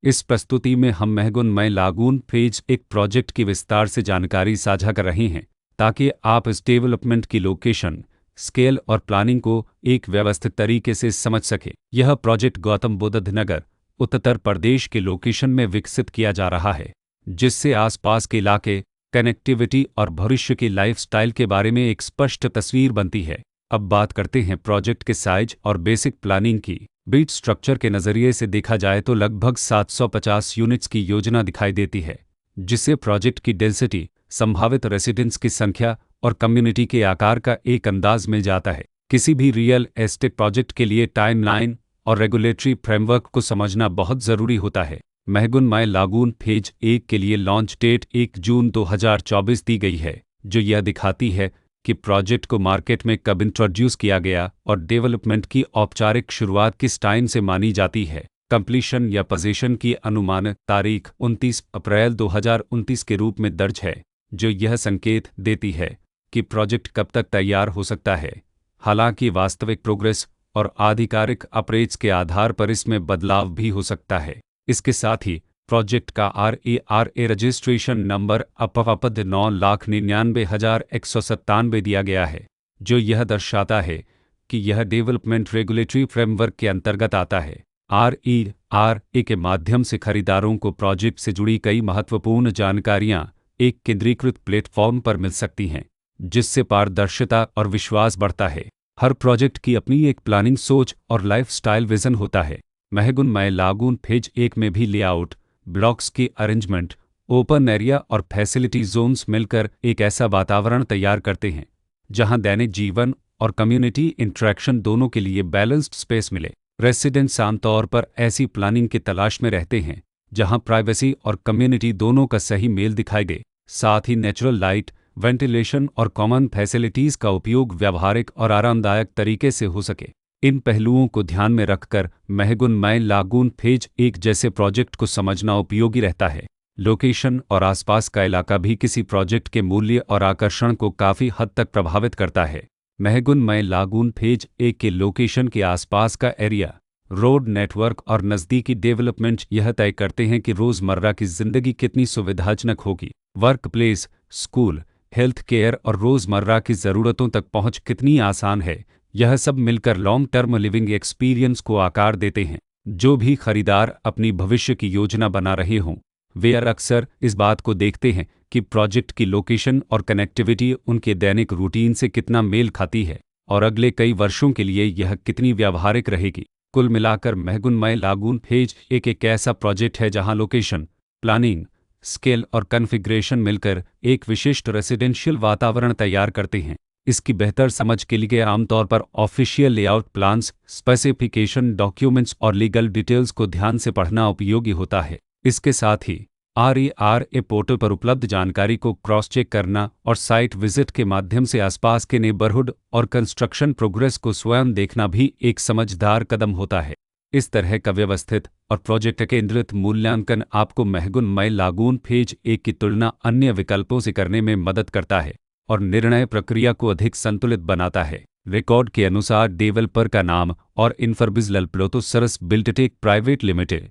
इस प्रस्तुति में हम महगुन मय लागून फेज एक प्रोजेक्ट की विस्तार से जानकारी साझा कर रहे हैं ताकि आप इस डेवलपमेंट की लोकेशन, स्केल और प्लानिंग को एक व्यवस्थित तरीके से समझ सकें। यह प्रोजेक्ट गौतम बुद्ध नगर, उत्तर प्रदेश के लोकेशन में विकसित किया जा रहा है, जिससे आसपास के इलाके, कनेक्टिविटी और भविष्य की लाइफस्टाइल के बारे में एक स्पष्ट तस्वीर बनती है। अब बात करते हैं प्रोजेक्ट के साइज और बेसिक प्लानिंग की। बीट स्ट्रक्चर के नज़रिए से देखा जाए तो लगभग 750 यूनिट्स की योजना दिखाई देती है, जिससे प्रोजेक्ट की डेंसिटी, संभावित रेसिडेंट्स की संख्या और कम्युनिटी के आकार का एक अंदाज मिल जाता है। किसी भी रियल एस्टेट प्रोजेक्ट के लिए टाइमलाइन और रेगुलेटरी फ्रेमवर्क को समझना बहुत ज़रूरी होता है। महगुन मय लागून फेज 1 के लिए लॉन्च डेट 1 जून 2024 दी गई है, जो यह दिखाती है कि प्रोजेक्ट को मार्केट में कब इंट्रोड्यूस किया गया और डेवलपमेंट की औपचारिक शुरुआत किस टाइम से मानी जाती है। कंप्लीशन या पोजीशन की अनुमानित तारीख 29 अप्रैल 2029 के रूप में दर्ज है, जो यह संकेत देती है कि प्रोजेक्ट कब तक तैयार हो सकता है। हालांकि वास्तविक प्रोग्रेस और आधिकारिक अप्रेज के आधार पर इसमें बदलाव भी हो सकता है। इसके साथ ही प्रोजेक्ट का RERA रजिस्ट्रेशन नंबर अपवापद 9,99,197 दिया गया है, जो यह दर्शाता है कि यह डेवलपमेंट रेगुलेटरी फ्रेमवर्क के अंतर्गत आता है। RERA के माध्यम से खरीदारों को प्रोजेक्ट से जुड़ी कई महत्वपूर्ण जानकारियां एक केंद्रीकृत प्लेटफॉर्म पर मिल सकती हैं, जिससे पारदर्शिता और विश्वास बढ़ता है। हर प्रोजेक्ट की अपनी एक प्लानिंग सोच और लाइफस्टाइल विजन होता है। महगुन मय लागून फेज 1 में भी लेआउट, ब्लॉक्स की अरेंजमेंट, ओपन एरिया और फैसिलिटी जोन्स मिलकर एक ऐसा वातावरण तैयार करते हैं जहां दैनिक जीवन और कम्युनिटी इंटरेक्शन दोनों के लिए बैलेंस्ड स्पेस मिले। रेसिडेंट्स आमतौर पर ऐसी प्लानिंग की तलाश में रहते हैं जहां प्राइवेसी और कम्युनिटी दोनों का सही मेल दिखाई दे। साथ ही नेचुरल लाइट, वेंटिलेशन और कॉमन फैसिलिटीज़ का उपयोग व्यावहारिक और आरामदायक तरीके से हो सके। इन पहलुओं को ध्यान में रखकर महगुन मय लागून फेज 1 जैसे प्रोजेक्ट को समझना उपयोगी रहता है। लोकेशन और आसपास का इलाका भी किसी प्रोजेक्ट के मूल्य और आकर्षण को काफ़ी हद तक प्रभावित करता है। महगुन मय लागून फेज 1 के लोकेशन के आसपास का एरिया, रोड नेटवर्क और नज़दीकी डेवलपमेंट यह तय करते हैं कि रोज़मर्रा की ज़िंदगी कितनी सुविधाजनक होगी। Work place, school, health care और रोज़मर्रा की ज़रूरतों तक पहुँच कितनी आसान है, यह सब मिलकर लॉन्ग टर्म लिविंग एक्सपीरियंस को आकार देते हैं। जो भी खरीदार अपनी भविष्य की योजना बना रहे हों, वे अक्सर इस बात को देखते हैं कि प्रोजेक्ट की लोकेशन और कनेक्टिविटी उनके दैनिक रूटीन से कितना मेल खाती है और अगले कई वर्षों के लिए यह कितनी व्यावहारिक रहेगी। कुल मिलाकर महगुन मय लागून फेज 1 एक ऐसा प्रोजेक्ट है जहां लोकेशन, प्लानिंग, स्केल और कॉन्फ़िगरेशन मिलकर एक विशिष्ट रेसिडेंशियल वातावरण तैयार करते हैं। इसकी बेहतर समझ के लिए आमतौर पर official layout plans, specification documents और लीगल डिटेल्स को ध्यान से पढ़ना उपयोगी होता है। इसके साथ ही RERA पोर्टल पर उपलब्ध जानकारी को क्रॉस चेक करना और साइट विजिट के माध्यम से आसपास के नेबरहुड और कंस्ट्रक्शन प्रोग्रेस को स्वयं देखना भी एक समझदार कदम होता है। इस तरह का व्यवस्थित और प्रोजेक्ट केंद्रित मूल्यांकन आपको महगुन मय लागून फेज 1 की तुलना अन्य विकल्पों से करने में मदद करता है और निर्णय प्रक्रिया को अधिक संतुलित बनाता है। रिकॉर्ड के अनुसार डेवलपर का नाम और इन्फरबिज लल्प्लोतो सरस बिल्डटेक प्राइवेट लिमिटेड